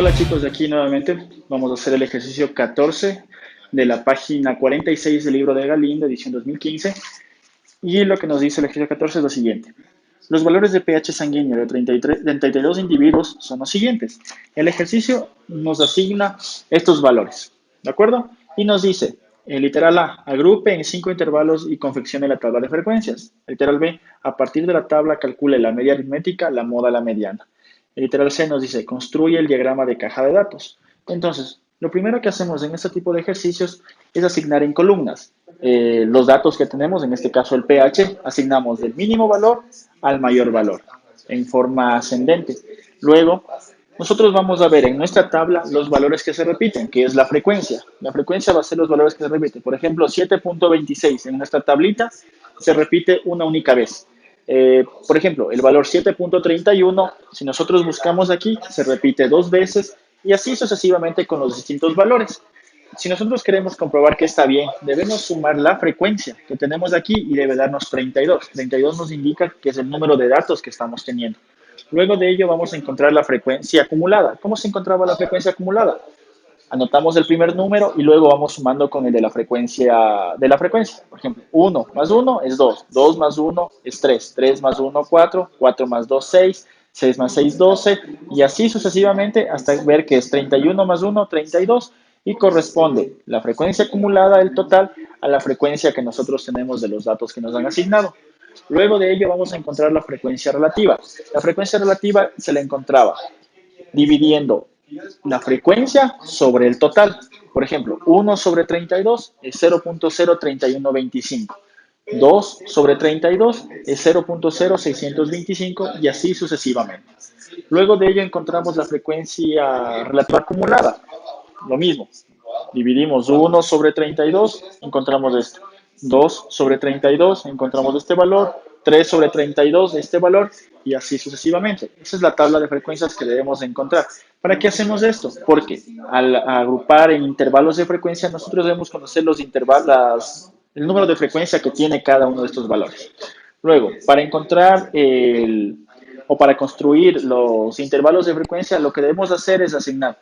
Hola chicos, aquí nuevamente vamos a hacer el ejercicio 14 de la página 46 del libro de Galindo, edición 2015. Y lo que nos dice el ejercicio 14 es lo siguiente. Los valores de pH sanguíneo de 32 individuos son los siguientes. El ejercicio nos asigna estos valores, ¿de acuerdo? Y nos dice, el literal A, agrupe en 5 intervalos y confeccione la tabla de frecuencias. El literal B, a partir de la tabla calcule la media aritmética, la moda, la mediana. El literal C nos dice, construye el diagrama de caja de datos. Entonces, lo primero que hacemos en este tipo de ejercicios es asignar en columnas los datos que tenemos, en este caso el pH, asignamos del mínimo valor al mayor valor en forma ascendente. Luego, nosotros vamos a ver en nuestra tabla los valores que se repiten, que es la frecuencia. La frecuencia va a ser los valores que se repiten. Por ejemplo, 7.26 en nuestra tablita se repite una única vez. Por ejemplo, el valor 7.31, si nosotros buscamos aquí, se repite 2 veces y así sucesivamente con los distintos valores. Si nosotros queremos comprobar que está bien, debemos sumar la frecuencia que tenemos aquí y debe darnos 32. 32 nos indica que es el número de datos que estamos teniendo. Luego de ello vamos a encontrar la frecuencia acumulada. ¿Cómo se encontraba la frecuencia acumulada? Anotamos el primer número y luego vamos sumando con el de la frecuencia. Por ejemplo, 1 más 1 es 2, 2 más 1 es 3, 3 más 1 4, 4 más 2 6, 6 más 6 12 y así sucesivamente hasta ver que es 31 más 1 32 y corresponde la frecuencia acumulada del total a la frecuencia que nosotros tenemos de los datos que nos han asignado. Luego de ello vamos a encontrar la frecuencia relativa. La frecuencia relativa se la encontraba dividiendo la frecuencia sobre el total. Por ejemplo, 1 sobre 32 es 0.03125. 2 sobre 32 es 0.0625 y así sucesivamente. Luego de ello encontramos la frecuencia relativa acumulada. Lo mismo, dividimos 1 sobre 32, encontramos esto. 2 sobre 32, encontramos este valor. 3 sobre 32, este valor, y así sucesivamente. Esa es la tabla de frecuencias que debemos encontrar. ¿Para qué hacemos esto? Porque al agrupar en intervalos de frecuencia, nosotros debemos conocer los intervalos, el número de frecuencia que tiene cada uno de estos valores. Luego, para encontrar o para construir los intervalos de frecuencia, lo que debemos hacer es asignar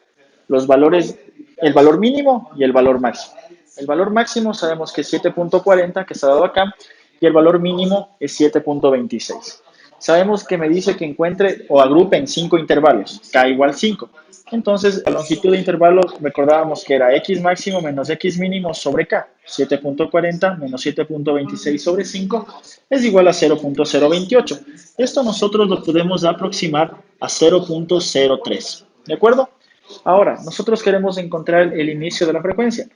los valores, el valor mínimo y el valor máximo. El valor máximo sabemos que es 7.40, que está dado acá, y el valor mínimo es 7.26. Sabemos que me dice que encuentre o agrupe en 5 intervalos, K igual 5. Entonces, la longitud de intervalo recordábamos que era X máximo menos X mínimo sobre K. 7.40 menos 7.26 sobre 5 es igual a 0.028. Esto nosotros lo podemos aproximar a 0.03. ¿De acuerdo? Ahora, nosotros queremos encontrar el inicio de la frecuencia.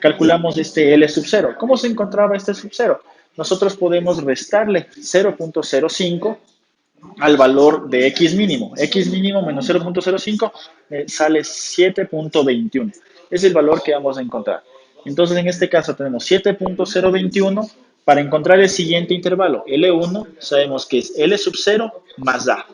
Calculamos este L sub 0. ¿Cómo se encontraba este sub 0? Nosotros podemos restarle 0.05 al valor de X mínimo. X mínimo menos 0.05 sale 7.21. Es el valor que vamos a encontrar. Entonces, en este caso tenemos 7.021. Para encontrar el siguiente intervalo, L1, sabemos que es L sub 0 más A.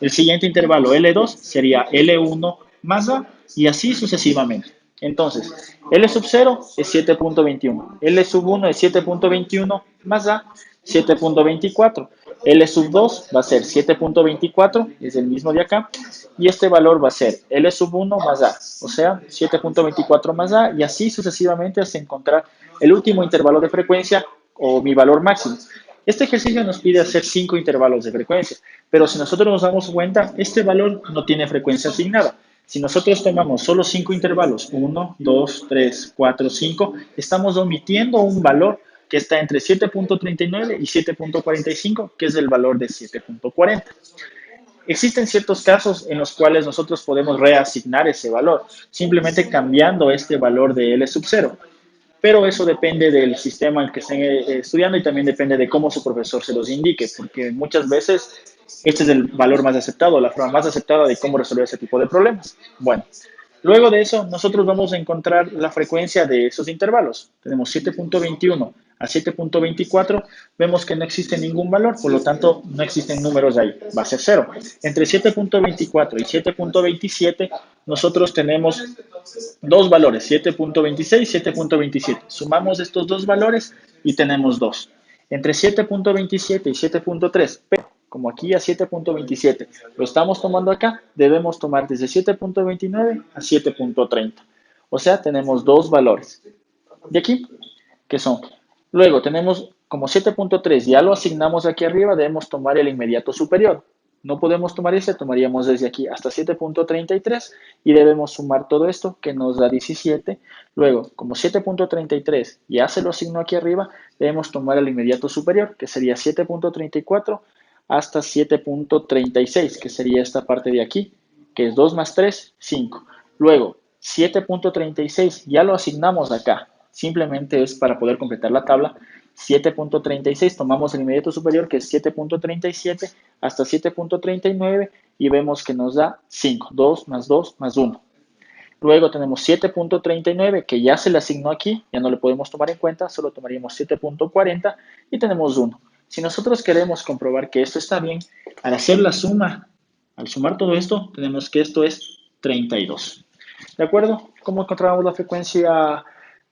El siguiente intervalo L2 sería L1 más A y así sucesivamente. Entonces, L sub 0 es 7.21, L sub 1 es 7.21 más A, 7.24. L sub 2 va a ser 7.24, es el mismo de acá, y este valor va a ser L sub 1 más A, o sea, 7.24 más A, y así sucesivamente hasta encontrar el último intervalo de frecuencia o mi valor máximo. Este ejercicio nos pide hacer 5 intervalos de frecuencia, pero si nosotros nos damos cuenta, este valor no tiene frecuencia asignada. Si nosotros tomamos solo 5 intervalos, 1, 2, 3, 4, 5, estamos omitiendo un valor que está entre 7.39 y 7.45, que es el valor de 7.40. Existen ciertos casos en los cuales nosotros podemos reasignar ese valor, simplemente cambiando este valor de L sub 0. Pero eso depende del sistema en el que estén estudiando y también depende de cómo su profesor se los indique, porque muchas veces este es el valor más aceptado, la forma más aceptada de cómo resolver ese tipo de problemas. Bueno, luego de eso, nosotros vamos a encontrar la frecuencia de esos intervalos. Tenemos 7.21 a 7.24, vemos que no existe ningún valor, por lo tanto, no existen números ahí, va a ser 0. Entre 7.24 y 7.27, nosotros tenemos dos valores, 7.26 y 7.27. Sumamos estos dos valores y tenemos 2. Entre 7.27 y 7.3, como aquí a 7.27. Lo estamos tomando acá, debemos tomar desde 7.29 a 7.30. O sea, tenemos dos valores. De aquí, que son. Luego tenemos como 7.3, ya lo asignamos aquí arriba, debemos tomar el inmediato superior. No podemos tomar ese, tomaríamos desde aquí hasta 7.33 y debemos sumar todo esto que nos da 17. Luego, como 7.33 ya se lo asignó aquí arriba, debemos tomar el inmediato superior, que sería 7.34 hasta 7.36, que sería esta parte de aquí, que es 2 más 3, 5. Luego, 7.36 ya lo asignamos acá, simplemente es para poder completar la tabla. 7.36, tomamos el inmediato superior que es 7.37 hasta 7.39 y vemos que nos da 5, 2 más 2 más 1. Luego tenemos 7.39 que ya se le asignó aquí, ya no le podemos tomar en cuenta, solo tomaríamos 7.40 y tenemos 1. Si nosotros queremos comprobar que esto está bien, al hacer la suma, al sumar todo esto, tenemos que esto es 32. ¿De acuerdo? ¿Cómo encontramos la frecuencia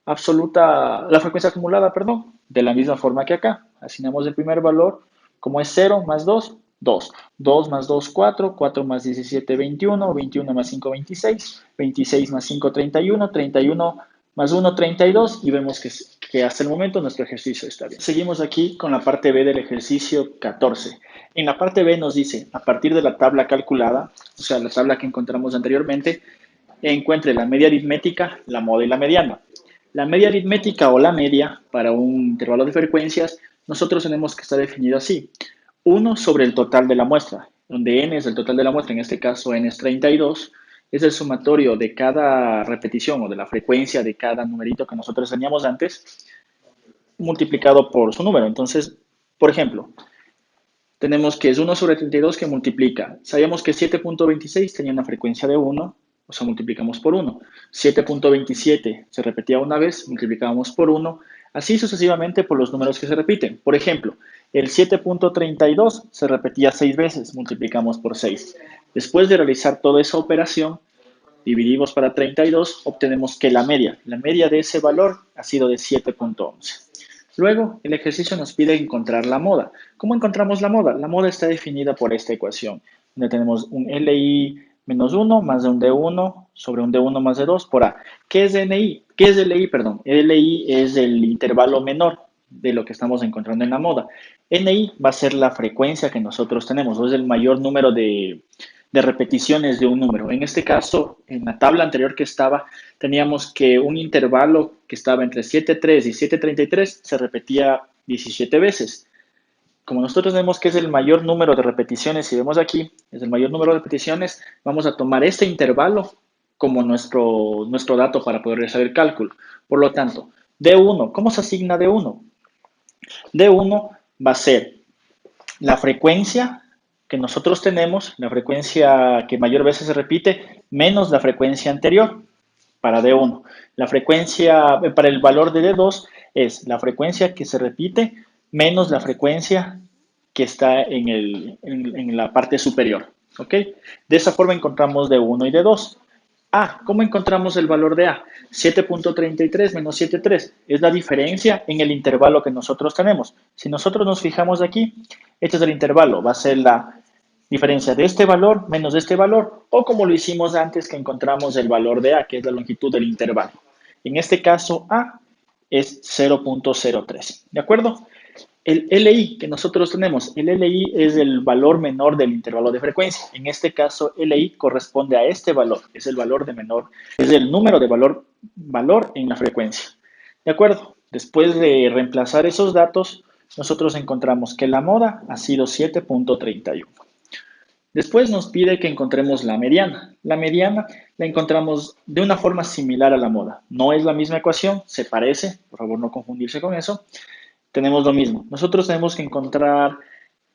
absoluta, la frecuencia acumulada, perdón? De la misma forma que acá. Asignamos el primer valor, como es 0 más 2, 2. 2 más 2, 4. 4 más 17, 21. 21 más 5, 26. 26 más 5, 31. 31 más 1, 32. Y vemos que hasta el momento nuestro ejercicio está bien. Seguimos aquí con la parte B del ejercicio 14. En la parte B nos dice, a partir de la tabla calculada, o sea, la tabla que encontramos anteriormente, encuentre la media aritmética, la moda y la mediana. La media aritmética o la media para un intervalo de frecuencias, nosotros tenemos que estar definido así. 1 sobre el total de la muestra, donde n es el total de la muestra, en este caso n es 32, es el sumatorio de cada repetición o de la frecuencia de cada numerito que nosotros teníamos antes, multiplicado por su número. Entonces, por ejemplo, tenemos que es 1 sobre 32 que multiplica. Sabíamos que 7.26 tenía una frecuencia de 1, o sea, multiplicamos por 1. 7.27 se repetía una vez, multiplicamos por 1. Así sucesivamente por los números que se repiten. Por ejemplo, el 7.32 se repetía 6 veces, multiplicamos por 6. Después de realizar toda esa operación, dividimos para 32, obtenemos que la media de ese valor ha sido de 7.11. Luego, el ejercicio nos pide encontrar la moda. ¿Cómo encontramos la moda? La moda está definida por esta ecuación, donde tenemos un LI menos 1 más de un D1 sobre un D1 más de 2 por A. ¿Qué es NI? ¿Qué es LI? Perdón, LI es el intervalo menor de lo que estamos encontrando en la moda. NI va a ser la frecuencia que nosotros tenemos, o es el mayor número de repeticiones de un número. En este caso, en la tabla anterior que estaba, teníamos que un intervalo que estaba entre 7.3 y 7.33 se repetía 17 veces. Como nosotros vemos que es el mayor número de repeticiones, si vemos aquí, es el mayor número de repeticiones, vamos a tomar este intervalo como nuestro dato para poder realizar el cálculo. Por lo tanto, D1, ¿cómo se asigna D1? D1 va a ser la frecuencia que nosotros tenemos, la frecuencia que mayor veces se repite, menos la frecuencia anterior para D1. La frecuencia para el valor de D2 es la frecuencia que se repite menos la frecuencia que está en la parte superior. ¿Ok? De esa forma encontramos D1 y D2. ¿Cómo encontramos el valor de A? 7.33 menos 7.3 es la diferencia en el intervalo que nosotros tenemos. Si nosotros nos fijamos aquí, este es el intervalo, va a ser la diferencia de este valor menos de este valor, o como lo hicimos antes que encontramos el valor de A, que es la longitud del intervalo. En este caso, A es 0.03, ¿de acuerdo? El LI que nosotros tenemos, el LI es el valor menor del intervalo de frecuencia. En este caso, LI corresponde a este valor, es el valor de menor, es el número de valor en la frecuencia. ¿De acuerdo? Después de reemplazar esos datos, nosotros encontramos que la moda ha sido 7.31. Después nos pide que encontremos la mediana. La mediana la encontramos de una forma similar a la moda. No es la misma ecuación, se parece, por favor no confundirse con eso. Tenemos lo mismo. Nosotros tenemos que encontrar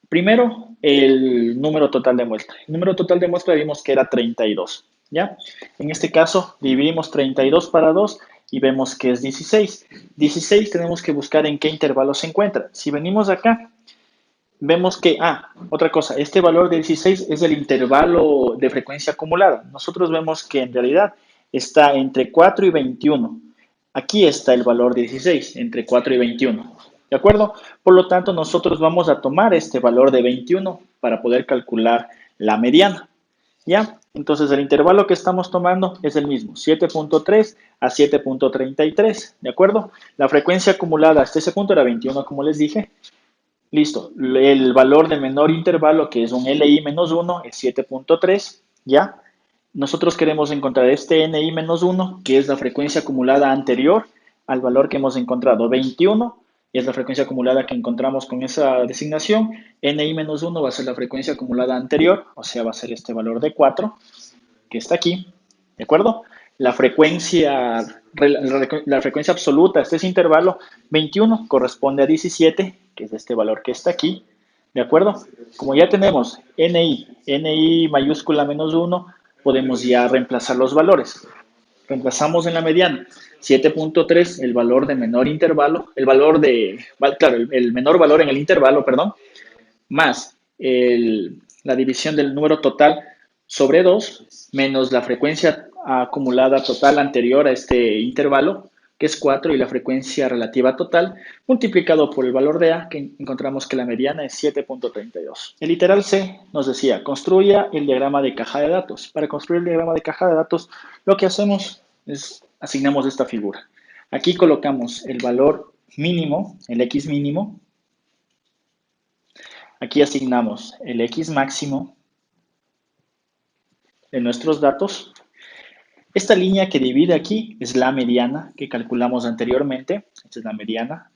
primero el número total de muestra. El número total de muestra vimos que era 32, ¿ya? En este caso dividimos 32 para 2 y vemos que es 16. 16 tenemos que buscar en qué intervalo se encuentra. Si venimos acá, vemos que, otra cosa, este valor de 16 es el intervalo de frecuencia acumulada. Nosotros vemos que en realidad está entre 4 y 21. Aquí está el valor de 16, entre 4 y 21. ¿De acuerdo? Por lo tanto, nosotros vamos a tomar este valor de 21 para poder calcular la mediana. ¿Ya? Entonces el intervalo que estamos tomando es el mismo, 7.3 a 7.33, ¿de acuerdo? La frecuencia acumulada hasta ese punto era 21, como les dije. Listo, el valor de menor intervalo, que es un LI menos 1, es 7.3, ¿ya? Nosotros queremos encontrar este NI menos 1, que es la frecuencia acumulada anterior al valor que hemos encontrado, 21, y es la frecuencia acumulada que encontramos con esa designación. NI menos 1 va a ser la frecuencia acumulada anterior, o sea, va a ser este valor de 4, que está aquí, ¿de acuerdo? La frecuencia absoluta, este es intervalo, 21 corresponde a 17, que es este valor que está aquí, ¿de acuerdo? Como ya tenemos NI mayúscula menos 1, podemos ya reemplazar los valores. Reemplazamos en la mediana 7.3, el valor de menor intervalo, claro, el menor valor en el intervalo, perdón, más la división del número total sobre 2, menos la frecuencia acumulada total anterior a este intervalo, que es 4, y la frecuencia relativa total, multiplicado por el valor de A, que encontramos que la mediana es 7.32. El literal C nos decía, construya el diagrama de caja de datos. Para construir el diagrama de caja de datos, lo que hacemos es asignamos esta figura. Aquí colocamos el valor mínimo, el X mínimo. Aquí asignamos el X máximo de nuestros datos. Esta línea que divide aquí es la mediana que calculamos anteriormente. Esta es la mediana.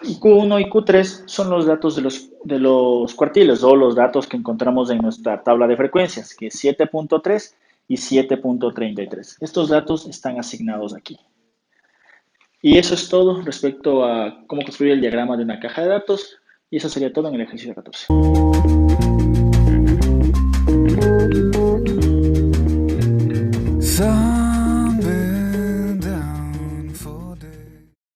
Y Q1 y Q3 son los datos de los cuartiles o los datos que encontramos en nuestra tabla de frecuencias, que es 7.3 y 7.33. Estos datos están asignados aquí. Y eso es todo respecto a cómo construir el diagrama de una caja de datos. Y eso sería todo en el ejercicio 14.